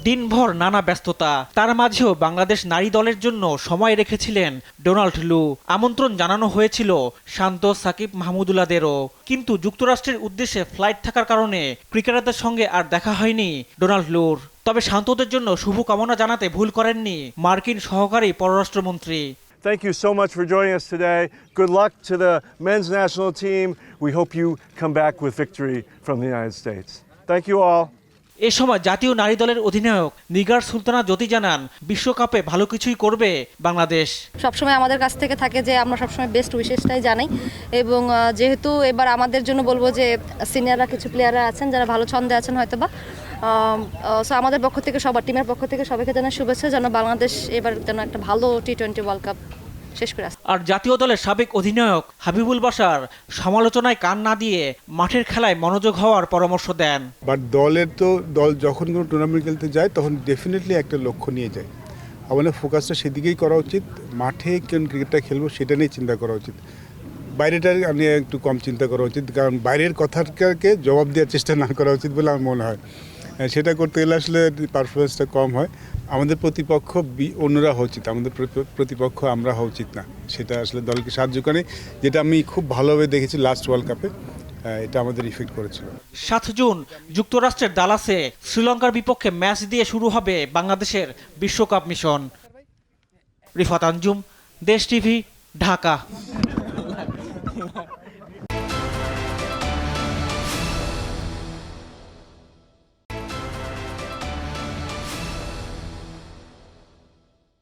দিনভর নানা ব্যস্ততা, তার মাঝেও বাংলাদেশ নারী দলের জন্য সময় রেখেছিলেন ডোনাল্ড লু। আমন্ত্রণ জানানো হয়েছিল শান্ত, সাকিব, মাহমুদুল্লাহদেরও, কিন্তু যুক্তরাষ্ট্রের উদ্দেশ্যে ফ্লাইট থাকার কারণে ক্রিকেটারদের সঙ্গে আর দেখা হয়নি ডোনাল্ড লুর। তবে শান্তদের জন্য শুভকামনা জানাতে ভুল করেননি মার্কিন সহকারী পররাষ্ট্রমন্ত্রী। Thank you so much for joining us today. Good luck to the men's national team. We hope you come back with victory from the United States. Thank you all. এ সময় জাতীয় নারী দলের অধিনায়ক নিগার সুলতানা জ্যোতি জানান, বিশ্বকাপে ভালো কিছুই করবে বাংলাদেশ। সবসময় আমাদের কাছ থেকে থাকে যে আমরা সবসময় বেস্ট উইশেসটাই জানাই, এবং যেহেতু এবার আমাদের জন্য বলবো যে সিনিয়ররা কিছু প্লেয়াররা আছেন যারা ভালো ছন্দে আছেন হয়তোবা, সো আমাদের পক্ষ থেকে সবার টিমের পক্ষ থেকে সবাইকে জানাই শুভেচ্ছা, যেন বাংলাদেশ এবার যেন একটা ভালো T20 ওয়ার্ল্ড কাপ শেষ করে আসে। আর জাতীয় দলের সাবেক অধিনায়ক হাবিবুল বাশার সমালোচনায় কান না দিয়ে মাঠের খেলায় মনোযোগ হওয়ার পরামর্শ দেন। বাট দল যখন কোনো টুর্নামেন্ট খেলতে যায় তখন ডেফিনেটলি একটা লক্ষ্য নিয়ে যায়। আমাদের ফোকাসটা সেদিকেই করা উচিত, মাঠে কোন ক্রিকেটটা খেলবো সেটা নিয়ে চিন্তা করা উচিত, বাইরেটা নিয়ে একটু কম চিন্তা করা উচিত, কারণ বাইরের কথাকে জবাব দেওয়ার চেষ্টা না করা উচিত বলে আমার মনে হয়। সেটা করতে গেলে আসলে পারফরমেন্সটা কম হয়। আমাদের প্রতিপক্ষ অন্যরা হওয়া উচিত, আমাদের প্রতিপক্ষ আমরা হওয়া উচিত না। সেটা আসলে দলকে সাহায্য করে, যেটা আমি খুব ভালোভাবে দেখেছি লাস্ট ওয়ার্ল্ড কাপে, এটা আমাদের ইফেক্ট করেছিল। 7 জুন যুক্তরাষ্ট্রের ডালাসে শ্রীলঙ্কার বিপক্ষে ম্যাচ দিয়ে শুরু হবে বাংলাদেশের বিশ্বকাপ মিশন। রিফাত আঞ্জুম, দেশ টিভি, ঢাকা।